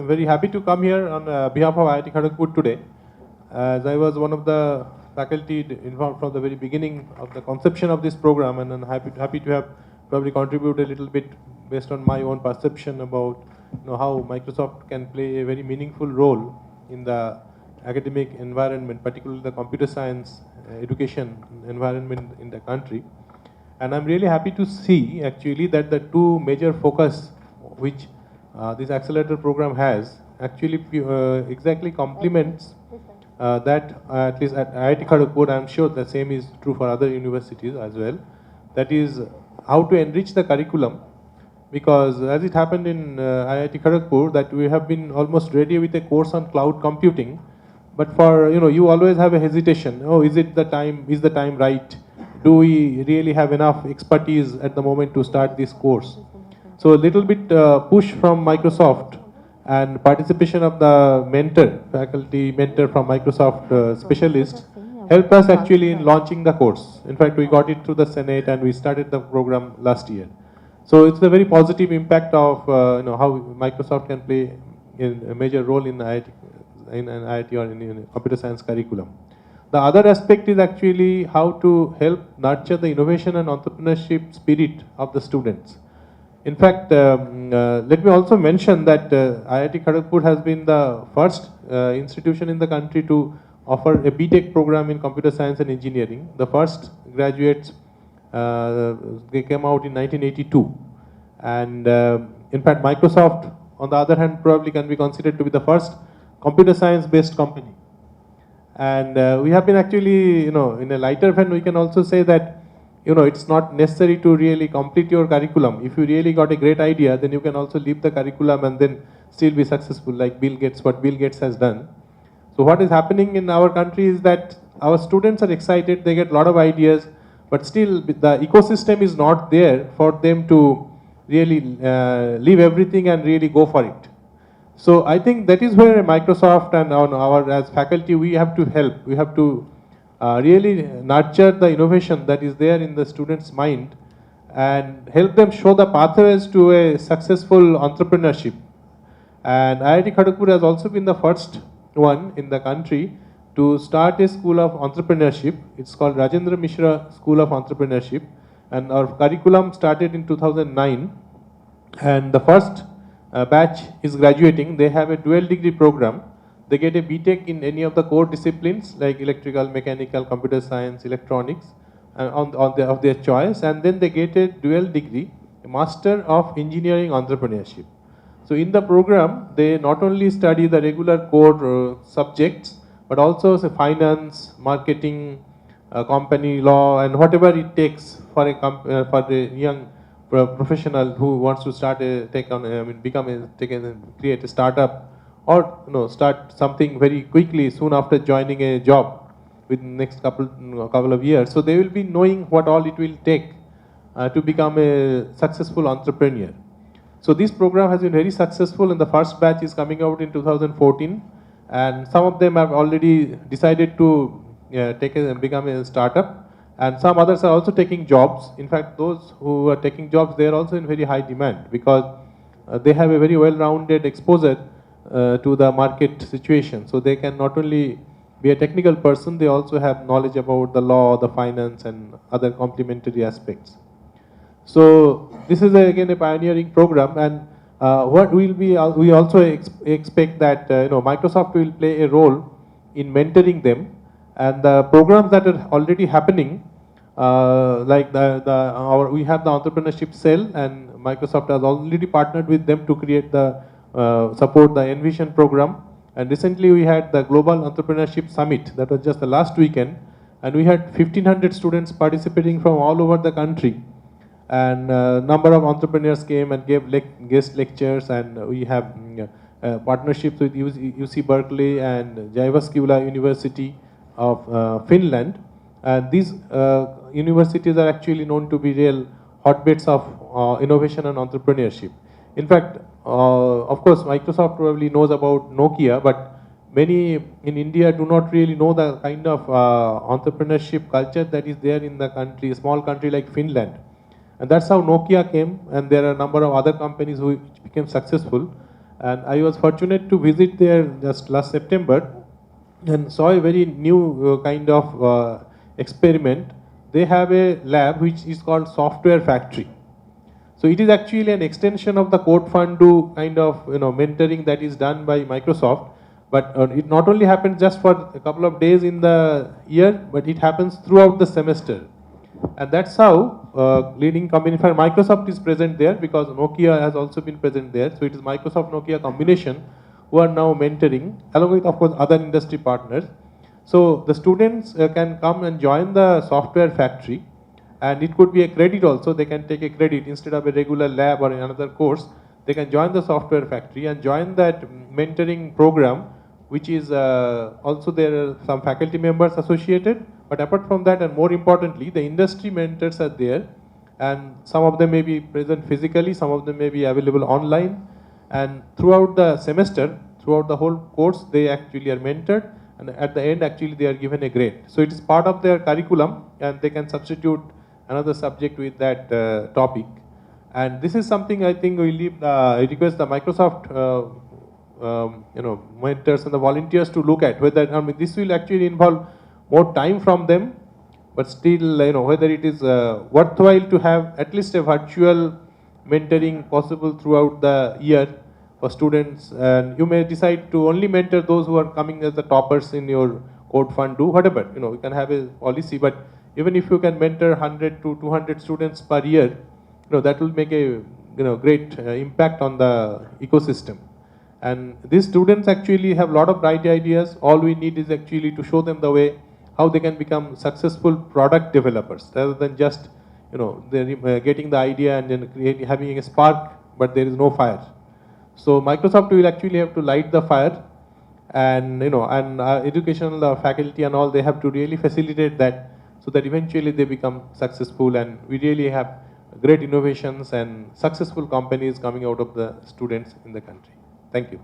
very happy to come here on behalf of IIT Kharagpur today, as I was one of the faculty involved from the very beginning of the conception of this program, and I'm happy to have probably contributed a little bit based on my own perception about how Microsoft can play a very meaningful role in the academic environment, particularly the computer science education environment in the country. And I'm really happy to see actually that the two major focus which this accelerator program has actually exactly complements that at least at IIT Kharagpur. I'm sure the same is true for other universities as well. That is how to enrich the curriculum, because as it happened in IIT Kharagpur that we have been almost ready with a course on cloud computing, but for you always have a hesitation. Oh, is the time right? Do we really have enough expertise at the moment to start this course? So a little bit push from Microsoft and participation of the faculty mentor from Microsoft specialists helped us actually in launching the course. In fact, we got it through the Senate and we started the program last year. So it's a very positive impact of how Microsoft can play a major role in IIT, or in computer science curriculum. The other aspect is actually how to help nurture the innovation and entrepreneurship spirit of the students. In fact, let me also mention that IIT Kharagpur has been the first institution in the country to offer a BTech program in computer science and engineering. The first graduates, they came out in 1982. And in fact, Microsoft, on the other hand, probably can be considered to be the first computer science based company. And we have been actually, in a lighter vein, we can also say that it's not necessary to really complete your curriculum. If you really got a great idea, then you can also leave the curriculum and then still be successful, like what Bill Gates has done. So what is happening in our country is that our students are excited, they get a lot of ideas, but still the ecosystem is not there for them to really leave everything and really go for it. So I think that is where Microsoft and our as faculty, we have to help. We have to really nurture the innovation that is there in the students' mind and help them show the pathways to a successful entrepreneurship. And IIT Kharagpur has also been the first one in the country to start a school of entrepreneurship. It's called Rajendra Mishra School of Entrepreneurship, and our curriculum started in 2009, and the first batch is graduating. They have a dual degree program. They get a BTech in any of the core disciplines like electrical, mechanical, computer science, electronics of their choice, and then they get a dual degree, a Master of Engineering Entrepreneurship. So in the program, they not only study the regular core subjects, but also finance, marketing, company law, and whatever it takes for a young professional who wants to start create a startup, or start something very quickly soon after joining a job within the next couple of years. So they will be knowing what all it will take to become a successful entrepreneur. So this program has been very successful, and the first batch is coming out in 2014, and some of them have already decided to become a startup. And some others are also taking jobs. In fact, those who are taking jobs, they are also in very high demand because they have a very well-rounded exposure to the market situation. So they can not only be a technical person, they also have knowledge about the law, the finance, and other complementary aspects. So this is again a pioneering program, and what we also expect that Microsoft will play a role in mentoring them. And the programs that are already happening, like we have the entrepreneurship cell, and Microsoft has already partnered with them to create support the Envision program. And recently we had the Global Entrepreneurship Summit, that was just the last weekend, and we had 1,500 students participating from all over the country. And number of entrepreneurs came and gave guest lectures, and we have partnerships with UC Berkeley and Jyväskylä University of Finland, and these universities are actually known to be real hotbeds of innovation and entrepreneurship. In fact, of course, Microsoft probably knows about Nokia, but many in India do not really know the kind of entrepreneurship culture that is there in the country, a small country like Finland. And that's how Nokia came, and there are a number of other companies who became successful. And I was fortunate to visit there just last September and saw a very new kind of experiment. They have a lab which is called Software Factory. So it is actually an extension of the CodeFundDo kind of mentoring that is done by Microsoft. But it not only happens just for a couple of days in the year, but it happens throughout the semester. And that's how leading company for Microsoft is present there, because Nokia has also been present there. So it is Microsoft Nokia combination who are now mentoring, along with of course other industry partners. So the students can come and join the Software Factory, and it could be a credit also. They can take a credit instead of a regular lab or another course. They can join the Software Factory and join that mentoring program, which is also there are some faculty members associated. But apart from that, and more importantly, the industry mentors are there, and some of them may be present physically, some of them may be available online. And throughout the semester, throughout the whole course, they actually are mentored, and at the end actually they are given a grade. So it is part of their curriculum, and they can substitute another subject with that topic. And this is something I think we leave. I request the Microsoft mentors and the volunteers to look at whether this will actually involve more time from them, but still whether it is worthwhile to have at least a virtual mentoring possible throughout the year for students. And you may decide to only mentor those who are coming as the toppers in your CodeFundDo, whatever. You can have a policy, but even if you can mentor 100 to 200 students per year, that will make a great impact on the ecosystem. And these students actually have a lot of bright ideas. All we need is actually to show them the way how they can become successful product developers, rather than just they're getting the idea and then having a spark, but there is no fire. So Microsoft will actually have to light the fire, and and educational faculty and all, they have to really facilitate that, so that eventually they become successful, and we really have great innovations and successful companies coming out of the students in the country. Thank you.